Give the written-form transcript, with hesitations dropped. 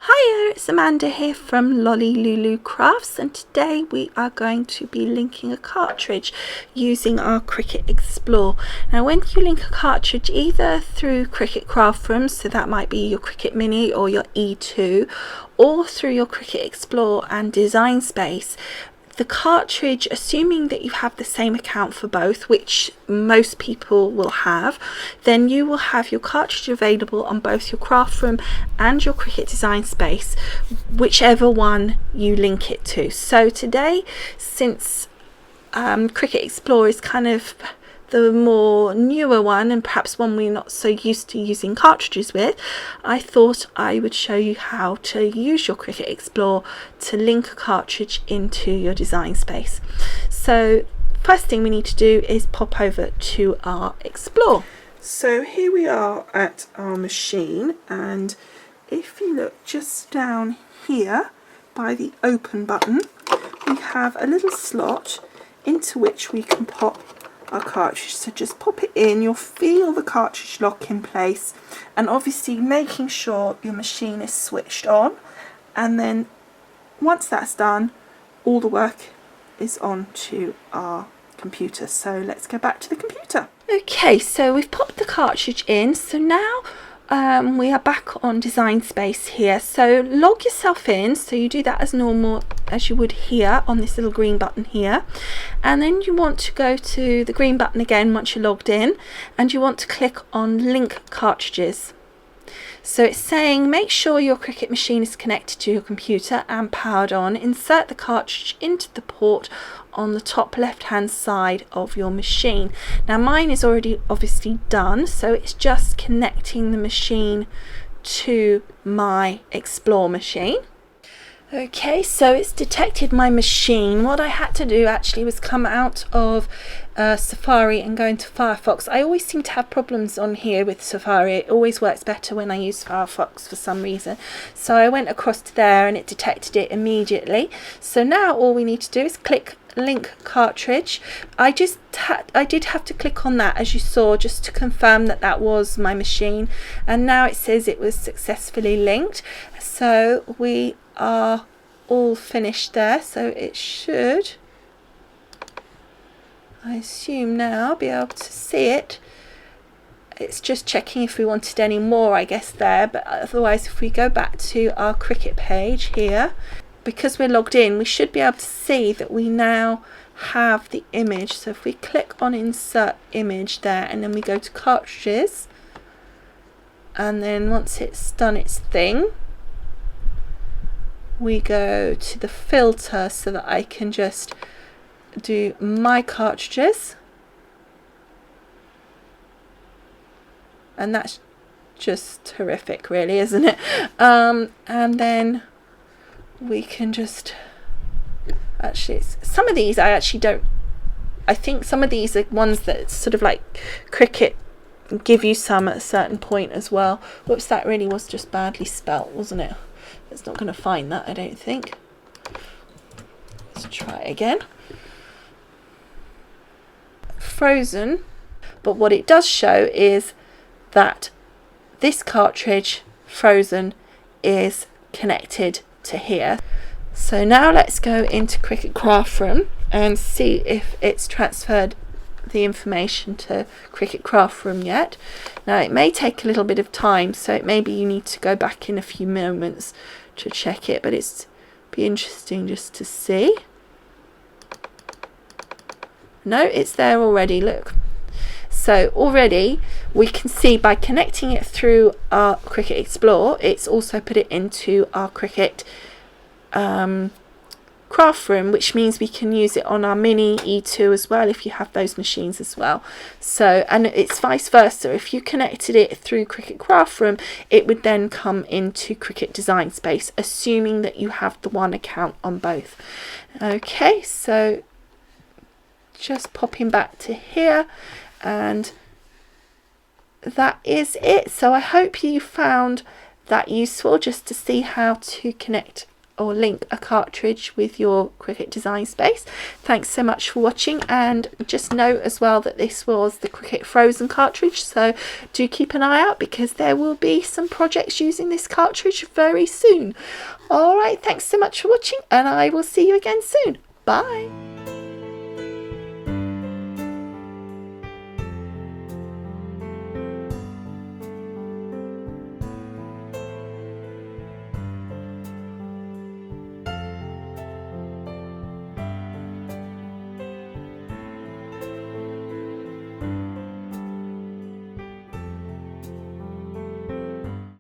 Hiya, it's Amanda here from Lolli Lulu Crafts, and today we are going to be linking a cartridge using our Cricut Explore. Now when you link a cartridge either through Cricut Craft Room, so that might be your Cricut Mini or your E2, or through your Cricut Explore and Design Space, the cartridge, assuming that you have the same account for both, which most people will have, then you will have your cartridge available on both your craft room and your Cricut Design Space, whichever one you link it to. So today, since Cricut Explore is kind of the more newer one and perhaps one we're not so used to using cartridges with, I thought I would show you how to use your Cricut Explore to link a cartridge into your design space. So first thing we need to do is pop over to our Explore. So here we are at our machine, and if you look just down here by the open button, we have a little slot into which we can pop our cartridge. So just pop it in, you'll feel the cartridge lock in place, and obviously making sure your machine is switched on, and then once that's done, all the work is on to our computer. So let's go back to the computer. Okay, so we've popped the cartridge in, so now we are back on Design Space here. So log yourself in, so you do that as normal as you would here on this little green button here, and then you want to go to the green button again once you're logged in, and you want to click on Link Cartridges. So it's saying make sure your Cricut machine is connected to your computer and powered on. Insert the cartridge into the port on the top left hand side of your machine. Now mine is already obviously done, so it's just connecting the machine to my Explore machine. Okay, so it's detected my machine. What I had to do actually was come out of Safari and go into Firefox. I always seem to have problems on here with Safari. It always works better when I use Firefox for some reason. So I went across to there and it detected it immediately. So now all we need to do is click Link Cartridge. I did have to click on that, as you saw, just to confirm that that was my machine, and now it says it was successfully linked. So we are all finished there, so it should, I assume now, be able to see it. It's just checking if we wanted any more, I guess, there, but otherwise if we go back to our Cricut page here, because we're logged in, we should be able to see that we now have the image. So if we click on Insert Image there, and then we go to Cartridges, and then once it's done its thing, we go to the filter so that I can just do my cartridges, and that's just terrific really, isn't it? And then we can just, actually some of these I actually don't, I think some of these are ones that sort of like Cricut give you some at a certain point as well. Whoops, that really was just badly spelt, wasn't it? It's not going to find that, I don't think. Let's try it again. Frozen, but what it does show is that this cartridge, Frozen, is connected to here. So now let's go into Cricut Craft Room and see if it's transferred the information to Cricut Craft Room yet. Now it may take a little bit of time, so maybe you need to go back in a few moments to check it, but it's be interesting just to see. No, it's there already, look. So already we can see by connecting it through our Cricut Explore, it's also put it into our Cricut Craft Room, which means we can use it on our Mini E2 as well if you have those machines as well. So, and it's vice versa. If you connected it through Cricut Craft Room, it would then come into Cricut Design Space, assuming that you have the one account on both. Okay, so just popping back to here, and that is it. So I hope you found that useful, just to see how to connect or link a cartridge with your Cricut design space. Thanks so much for watching, and just note as well that this was the Cricut Frozen cartridge, so do keep an eye out because there will be some projects using this cartridge very soon. Alright, thanks so much for watching, and I will see you again soon. Bye!